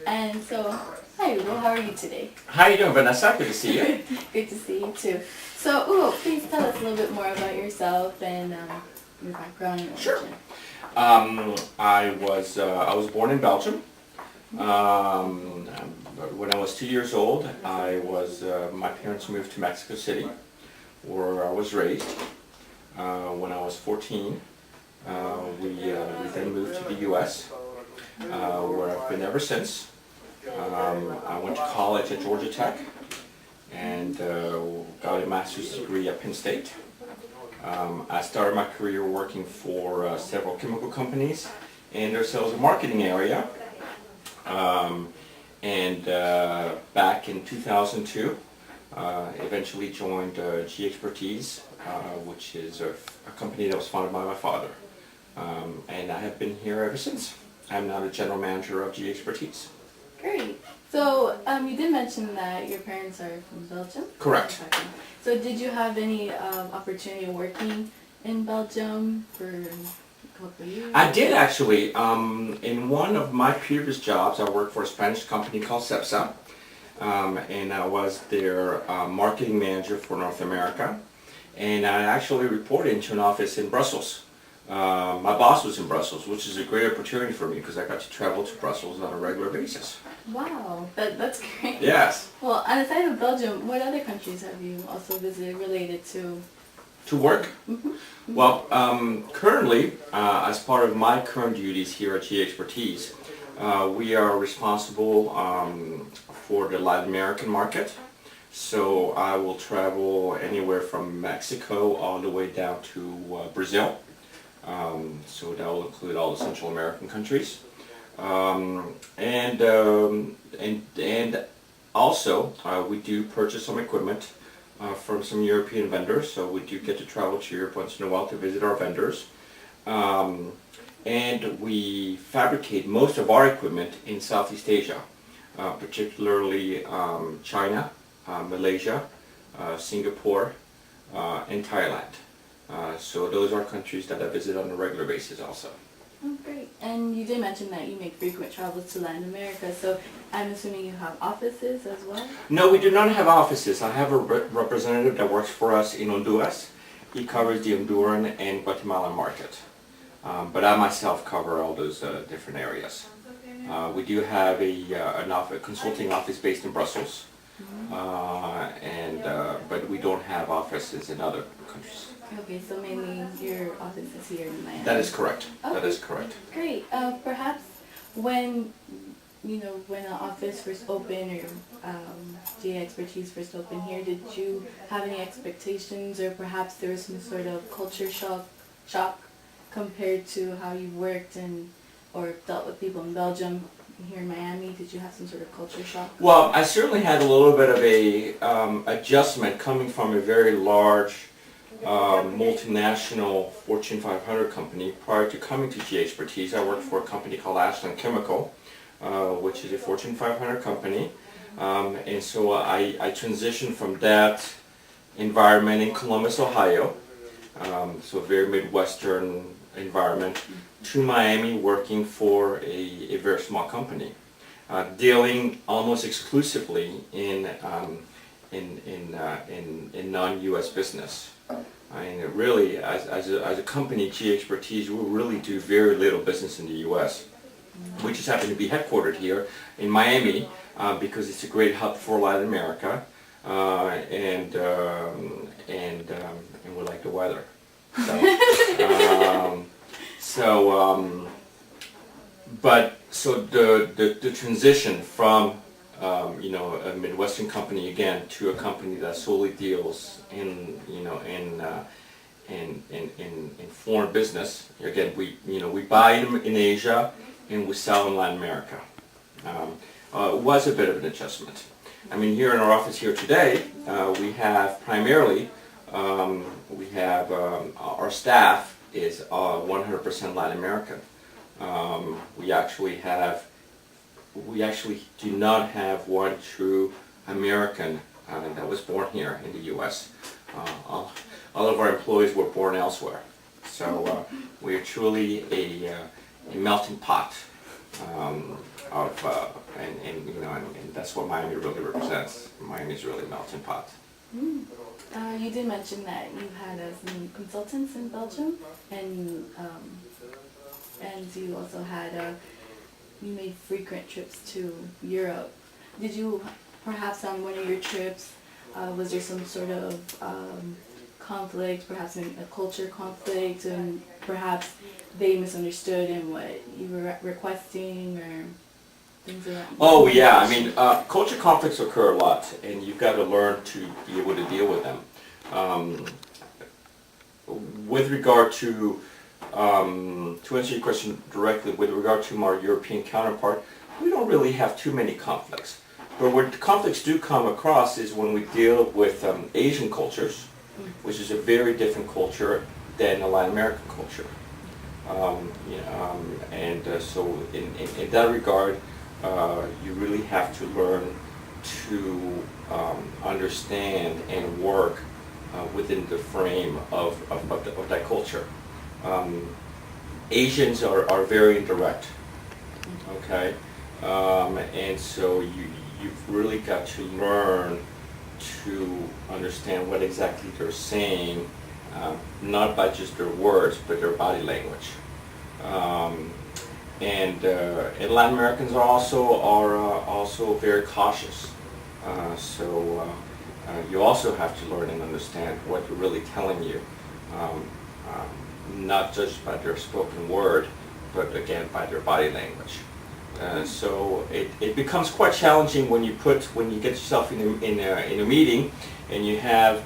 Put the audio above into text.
And so, hi Ugo, how are you today? How are you doing, Vanessa? Good to see you. Good to see you too. So Ugo, please tell us a little bit more about yourself and your background and Sure. origin. I was born in Belgium. When I was 2 years old, my parents moved to Mexico City, where I was raised. When I was 14, we then moved to the U.S., where I've been ever since. I went to college at Georgia Tech and got a master's degree at Penn State. I started my career working for several chemical companies in their sales and marketing area. Back in 2002, eventually joined Prt, which is a company that was founded by my father. And I have been here ever since. I'm now the general manager of Prt. Great. So you did mention that your parents are from Belgium? Correct. So did you have any opportunity of working in Belgium for a couple of years? I did actually. In one of my previous jobs, I worked for a Spanish company called Cepsa, and I was their marketing manager for North America. And I actually reported into an office in Brussels. My boss was in Brussels, which is a great opportunity for me because I got to travel to Brussels on a regular basis. Wow, that's great. Yes. Well, on the side of Belgium, what other countries have you also visited related to? To work? Mm-hmm. Well, currently, as part of my current duties here at Expertise, we are responsible for the Latin American market. So I will travel anywhere from Mexico all the way down to Brazil. So that will include all the Central American countries. And also we do purchase some equipment from some European vendors, so we do get to travel to Europe once in a while to visit our vendors. And we fabricate most of our equipment in Southeast Asia, particularly China, Malaysia, Singapore, and Thailand. So those are countries that I visit on a regular basis also. Oh, great. And you did mention that you make frequent travels to Latin America, so I'm assuming you have offices as well? No, we do not have offices. I have a representative that works for us in Honduras. He covers the Honduran and Guatemalan market. But I myself cover all those different areas. We do have a consulting office based in Brussels, but we don't have offices in other countries. Okay, so mainly your office is here in Miami. That is correct. Okay. That is correct. Great. Perhaps when when an office first opened or GA Expertise first opened here, did you have any expectations, or perhaps there was some sort of culture shock compared to how you worked or dealt with people in Belgium? Here in Miami, did you have some sort of culture shock? Well, I certainly had a little bit of a adjustment coming from a very large multinational Fortune 500 company. Prior to coming to GA Expertise, I worked for a company called Ashland Chemical, which is a Fortune 500 company. And so I transitioned from that environment in Columbus, Ohio, so a very Midwestern environment, to Miami, working for a very small company, dealing almost exclusively in non-U.S. business. I mean, really, as a company, GA Expertise, we really do very little business in the U.S. We just happen to be headquartered here in Miami because it's a great hub for Latin America, and we like the weather. So the transition from a Midwestern company again to a company that solely deals in foreign business. Again, we buy in Asia and we sell in Latin America. It was a bit of an adjustment. I mean, here in our office here today, we have primarily our staff is 100% Latin American. We actually do not have one true American that was born here in the U.S. All of our employees were born elsewhere. So we are truly a melting pot. and you know, and that's what Miami really represents. Miami is really a melting pot. Mm. You did mention that you had some consultants in Belgium, and you also had you made frequent trips to Europe. Did you perhaps on one of your trips was there some sort of conflict, perhaps a culture conflict, and perhaps they misunderstood in what you were requesting or things like that? Oh yeah, I mean, culture conflicts occur a lot, and you've got to learn to be able to deal with them. With regard to answer your question directly, with regard to our European counterpart, we don't really have too many conflicts. But where conflicts do come across is when we deal with Asian cultures, which is a very different culture than the Latin American culture. So in that regard, you really have to learn to understand and work within the frame of that culture. Asians are very indirect, okay? And so you've really got to learn to understand what exactly they're saying, not by just their words, but their body language. And Latin Americans are also very cautious. You also have to learn and understand what they're really telling you, not just by their spoken word, but again by their body language. So it becomes quite challenging when you get yourself in a meeting and you have